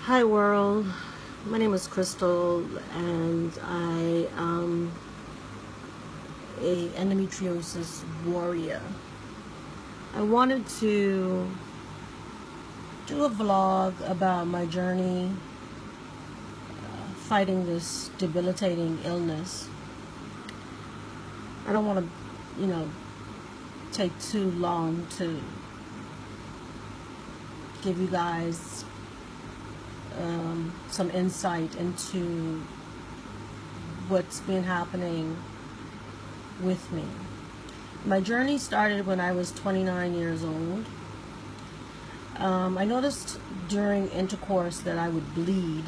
Hi world, my name is Crystal and I am a endometriosis warrior. I wanted to do a vlog about my journey fighting this debilitating illness. I don't want to, take too long to give you guys some insight into what's been happening with me. My journey started when I was 29 years old. I noticed during intercourse that I would bleed,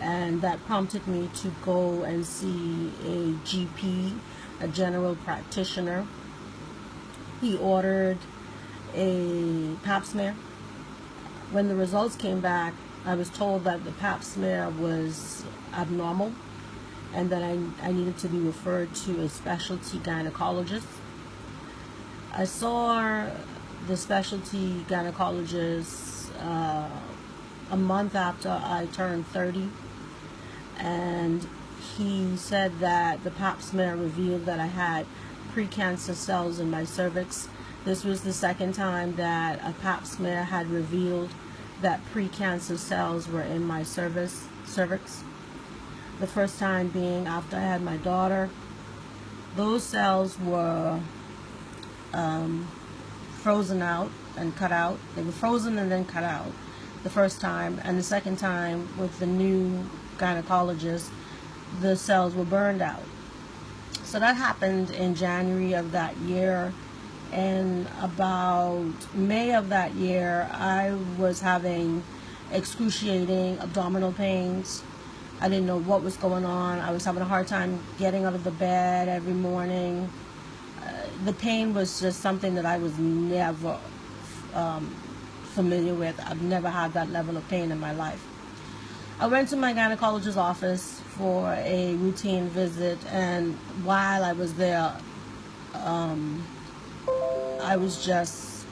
and that prompted me to go and see a GP, a general practitioner. He ordered a pap smear. When the results came back, I was told that the pap smear was abnormal and that I needed to be referred to a specialty gynecologist. I saw the specialty gynecologist a month after I turned 30, and he said that the pap smear revealed that I had precancer cells in my cervix. This was the second time that a pap smear had revealed that precancer cells were in my cervix. The first time being after I had my daughter. Those cells were frozen out and cut out. They were frozen and then cut out the first time, and the second time with the new gynecologist, the cells were burned out. So that happened in January of that year. And about May of that year, I was having excruciating abdominal pains. I didn't know what was going on. I was having a hard time getting out of the bed every morning. The pain was just something that I was never familiar with. I've never had that level of pain in my life. I went to my gynecologist's office for a routine visit, and while I was there, I was just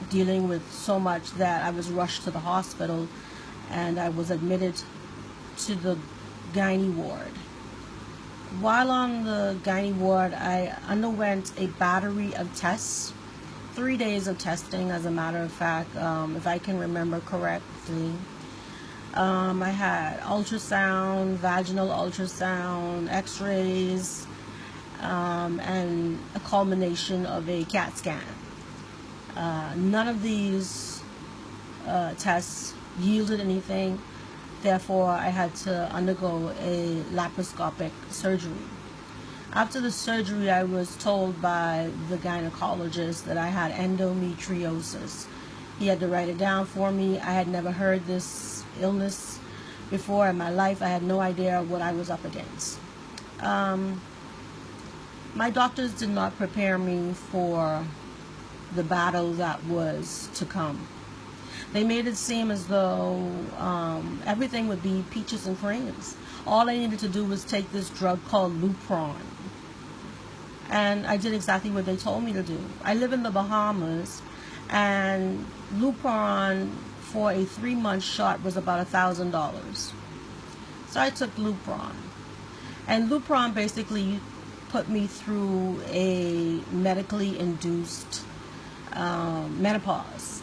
dealing with so much that I was rushed to the hospital, and I was admitted to the gynae ward. While on the gynae ward, I underwent a battery of tests, 3 days of testing, as a matter of fact, if I can remember correctly. I had ultrasound, vaginal ultrasound, x-rays, and a culmination of a CAT scan. None of these tests yielded anything. Therefore, I had to undergo a laparoscopic surgery. After the surgery, I was told by the gynecologist that I had endometriosis. He had to write it down for me. I had never heard this illness before in my life. I had no idea what I was up against. My doctors did not prepare me for the battle that was to come. They made it seem as though everything would be peaches and creams. All I needed to do was take this drug called Lupron. And I did exactly what they told me to do. I live in the Bahamas, and Lupron for a 3-month shot was about $1,000. So I took Lupron. And Lupron basically put me through a medically induced menopause.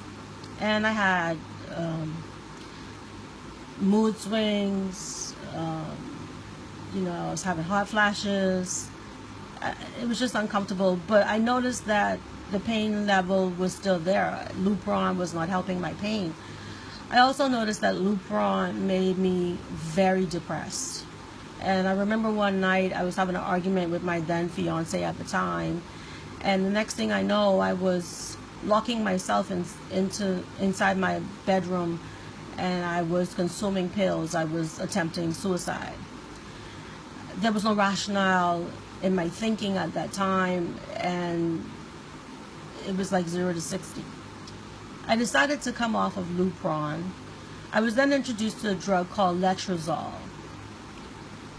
And I had mood swings, I was having hot flashes. It was just uncomfortable, but I noticed that the pain level was still there. Lupron was not helping my pain. I also noticed that Lupron made me very depressed. And I remember one night I was having an argument with my then fiance at the time, and the next thing I know, I was locking myself inside my bedroom, and I was consuming pills. I was attempting suicide. There was no rationale in my thinking at that time, and it was like 0 to 60. I decided to come off of Lupron. I was then introduced to a drug called letrozole.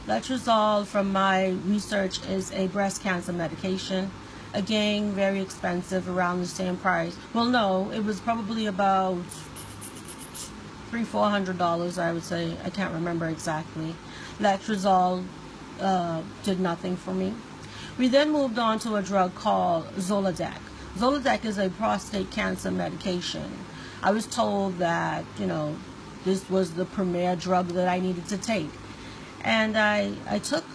Letrozole, from my research, is a breast cancer medication. Again, very expensive, around the same price. Well, no, it was probably about $300-400, I would say. I can't remember exactly. Letrozole did nothing for me. We then moved on to a drug called Zoladex. Zoladex is a prostate cancer medication. I was told that, this was the premier drug that I needed to take. And I took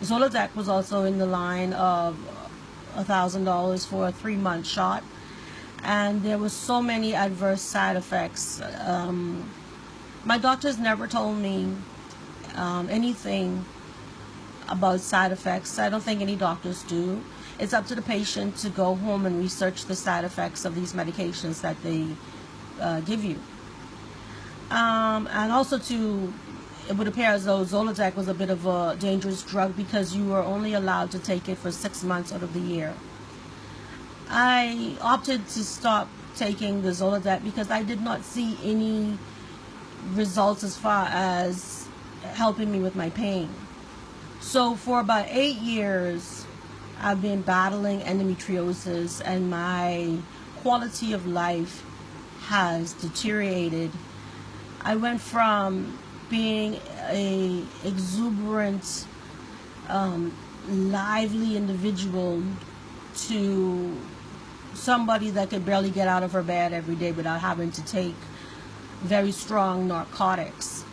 Zoladex. Was also in the line of $1,000 for a 3-month shot. And there was so many adverse side effects. My doctors never told me anything about side effects. I don't think any doctors do. It's up to the patient to go home and research the side effects of these medications that they give you. And also it would appear as though Zoladex was a bit of a dangerous drug because you were only allowed to take it for 6 months out of the year. I opted to stop taking the Zoladex because I did not see any results as far as helping me with my pain. So for about 8 years, I've been battling endometriosis, and my quality of life has deteriorated. I went from being a exuberant, lively individual to somebody that could barely get out of her bed every day without having to take very strong narcotics.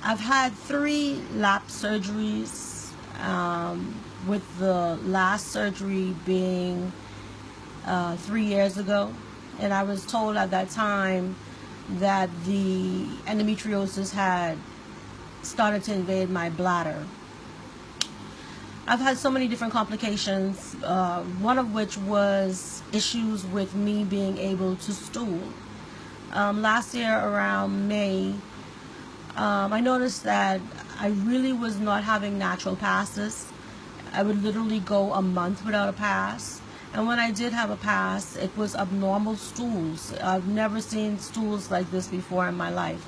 I've had 3 lap surgeries, with the last surgery being 3 years ago. And I was told at that time that the endometriosis had started to invade my bladder. I've had so many different complications, one of which was issues with me being able to stool. Last year around May, I noticed that I really was not having natural passes. I would literally go a month without a pass. And when I did have a pass, it was abnormal stools. I've never seen stools like this before in my life.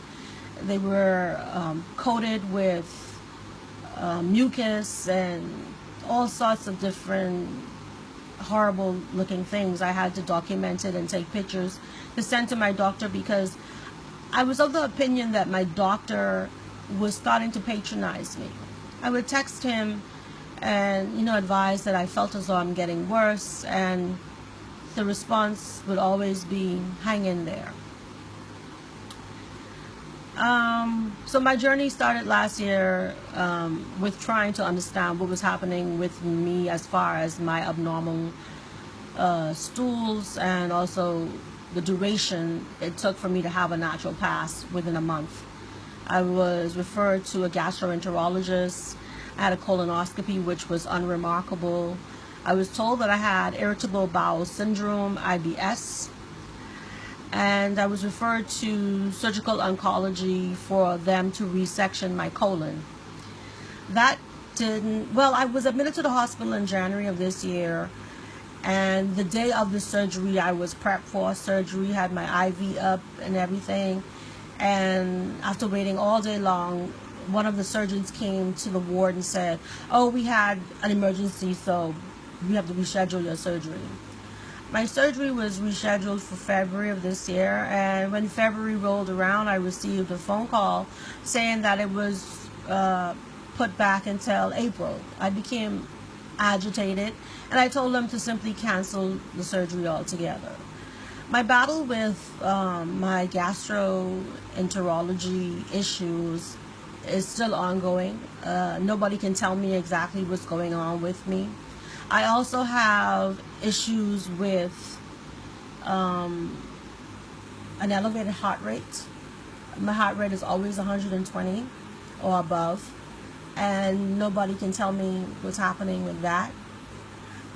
They were coated with mucus and all sorts of different horrible looking things. I had to document it and take pictures to send to my doctor because I was of the opinion that my doctor was starting to patronize me. I would text him and advise that I felt as though I'm getting worse, and the response would always be, hang in there. So my journey started last year with trying to understand what was happening with me as far as my abnormal stools, and also the duration it took for me to have a natural pass within a month. I was referred to a gastroenterologist. I had a colonoscopy, which was unremarkable. I was told that I had irritable bowel syndrome, IBS, and I was referred to surgical oncology for them to resection my colon. That I was admitted to the hospital in January of this year, and the day of the surgery, I was prepped for surgery, had my IV up and everything, and after waiting all day long, one of the surgeons came to the ward and said, "Oh, we had an emergency, so we have to reschedule your surgery." My surgery was rescheduled for February of this year, and when February rolled around, I received a phone call saying that it was put back until April. I became agitated, and I told them to simply cancel the surgery altogether. My battle with my gastroenterology issues is still ongoing. Nobody can tell me exactly what's going on with me. I also have issues with an elevated heart rate. My heart rate is always 120 or above, and nobody can tell me what's happening with that.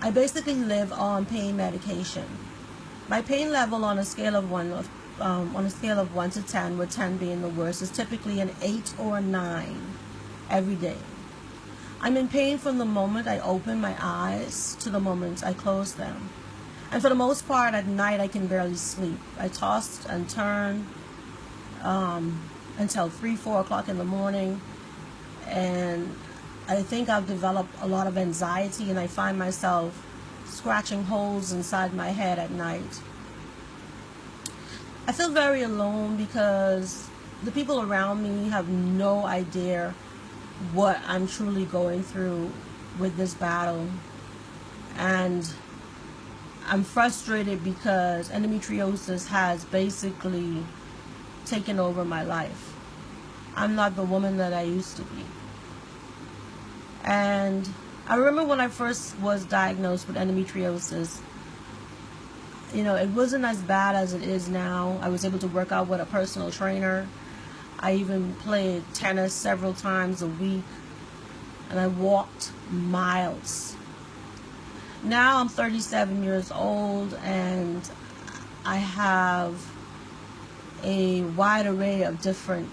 I basically live on pain medication. My pain level on a scale of 1 to 10, with 10 being the worst, is typically an 8 or a 9 every day. I'm in pain from the moment I open my eyes to the moment I close them. And for the most part, at night, I can barely sleep. I toss and turn until 3, 4 o'clock in the morning. And I think I've developed a lot of anxiety, and I find myself scratching holes inside my head at night. I feel very alone because the people around me have no idea what I'm truly going through with this battle. And I'm frustrated because endometriosis has basically taken over my life. I'm not the woman that I used to be. And I remember when I first was diagnosed with endometriosis, it wasn't as bad as it is now. I was able to work out with a personal trainer. I even played tennis several times a week, and I walked miles. Now I'm 37 years old, and I have a wide array of different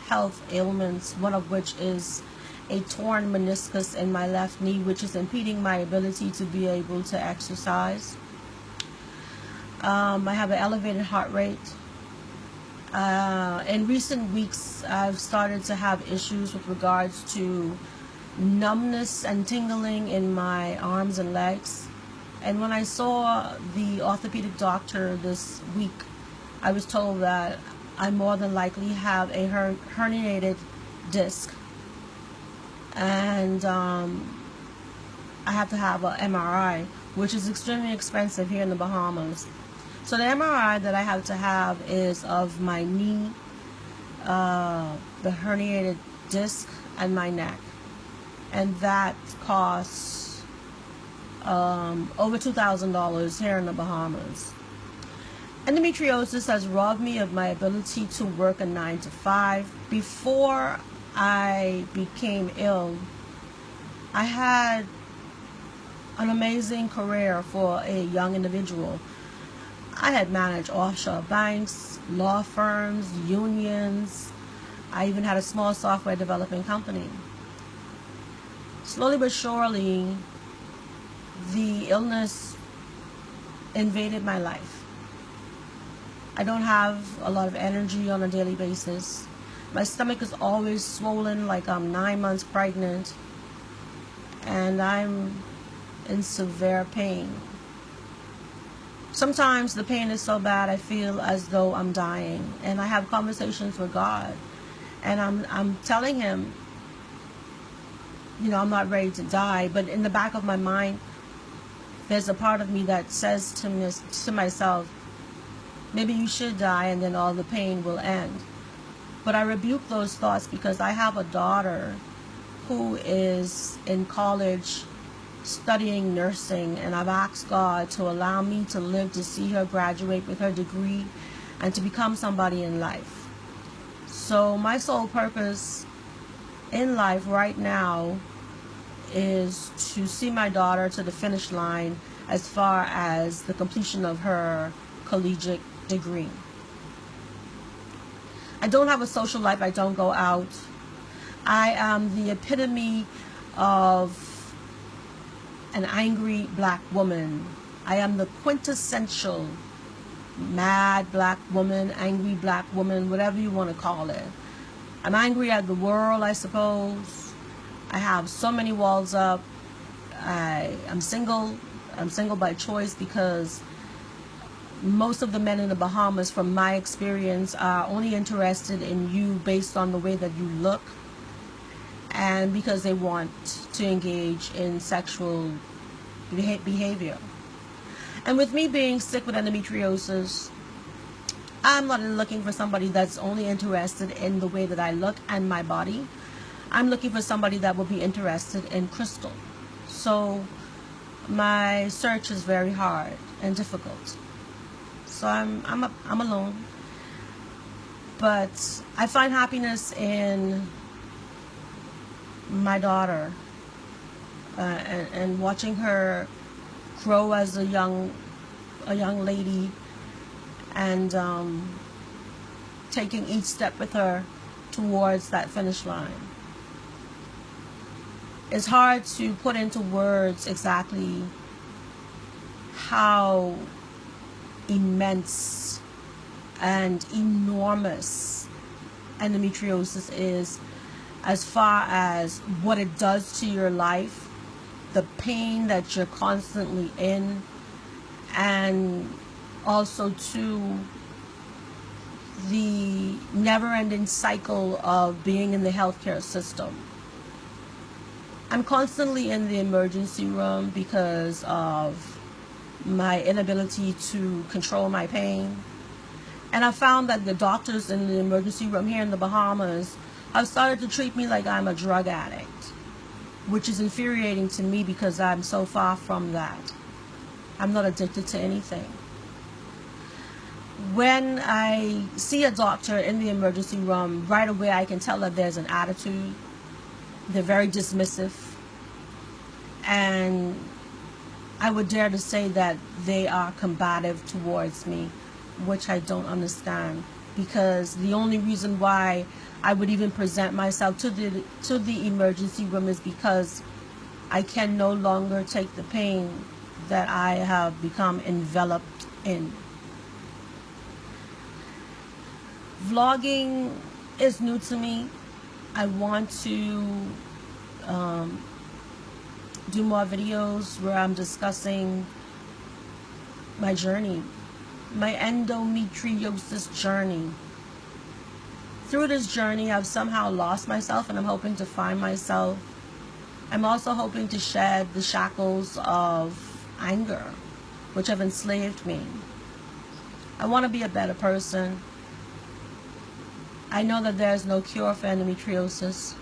health ailments, one of which is a torn meniscus in my left knee, which is impeding my ability to be able to exercise. I have an elevated heart rate. In recent weeks, I've started to have issues with regards to numbness and tingling in my arms and legs. And when I saw the orthopedic doctor this week, I was told that I more than likely have a herniated disc. And I have to have an MRI, which is extremely expensive here in the Bahamas. So the MRI that I have to have is of my knee, the herniated disc, and my neck. And that costs over $2,000 here in the Bahamas. Endometriosis has robbed me of my ability to work a 9-to-5. Before I became ill, I had an amazing career for a young individual. I had managed offshore banks, law firms, unions. I even had a small software developing company. Slowly but surely, the illness invaded my life. I don't have a lot of energy on a daily basis. My stomach is always swollen like I'm 9 months pregnant. And I'm in severe pain. Sometimes the pain is so bad I feel as though I'm dying. And I have conversations with God. And I'm telling him, I'm not ready to die. But in the back of my mind, there's a part of me that says to myself, maybe you should die and then all the pain will end. But I rebuke those thoughts because I have a daughter who is in college studying nursing, and I've asked God to allow me to live to see her graduate with her degree and to become somebody in life. So my sole purpose in life right now is to see my daughter to the finish line as far as the completion of her collegiate degree. I don't have a social life. I don't go out. I am the epitome of an angry black woman. I am the quintessential mad black woman, angry black woman, whatever you want to call it. I'm angry at the world, I suppose. I have so many walls up. I'm single. I'm single by choice because most of the men in the Bahamas, from my experience, are only interested in you based on the way that you look, and because they want to engage in sexual behavior. And with me being sick with endometriosis, I'm not looking for somebody that's only interested in the way that I look and my body. I'm looking for somebody that will be interested in crystal. So my search is very hard and difficult. So I'm alone. But I find happiness in my daughter and watching her grow as a young lady, and taking each step with her towards that finish line. It's hard to put into words exactly how immense and enormous endometriosis is, as far as what it does to your life, the pain that you're constantly in, and also to the never-ending cycle of being in the healthcare system. I'm constantly in the emergency room because of my inability to control my pain. And I found that the doctors in the emergency room here in the Bahamas have started to treat me like I'm a drug addict, which is infuriating to me because I'm so far from that. I'm not addicted to anything. When I see a doctor in the emergency room, right away I can tell that there's an attitude. They're very dismissive. And I would dare to say that they are combative towards me, which I don't understand, because the only reason why I would even present myself to the emergency room is because I can no longer take the pain that I have become enveloped in. Vlogging is new to me. I want to do more videos where I'm discussing my journey, my endometriosis journey. Through this journey, I've somehow lost myself, and I'm hoping to find myself. I'm also hoping to shed the shackles of anger, which have enslaved me. I want to be a better person. I know that there's no cure for endometriosis.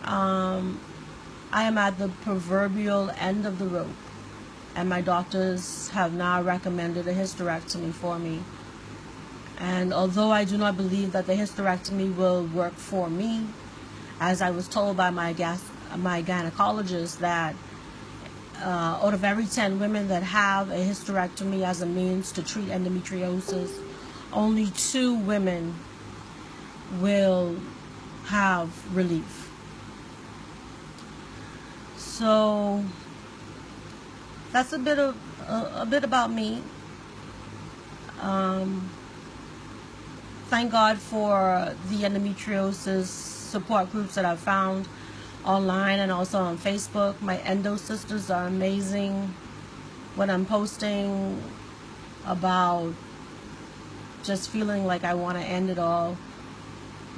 I am at the proverbial end of the rope, and my doctors have now recommended a hysterectomy for me. And although I do not believe that the hysterectomy will work for me, as I was told by my gynecologist that out of every 10 women that have a hysterectomy as a means to treat endometriosis, only 2 women will have relief. So that's a bit about me. Thank God for the endometriosis support groups that I've found online and also on Facebook. My endo sisters are amazing. When I'm posting about just feeling like I want to end it all,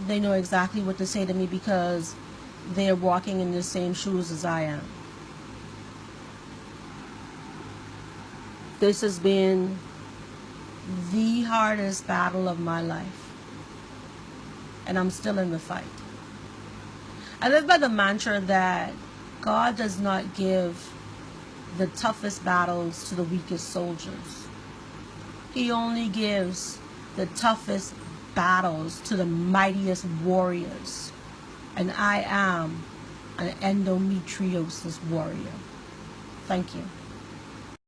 they know exactly what to say to me because they're walking in the same shoes as I am. This has been the hardest battle of my life, and I'm still in the fight. I live by the mantra that God does not give the toughest battles to the weakest soldiers. He only gives the toughest battles to the mightiest warriors. And I am an endometriosis warrior. Thank you.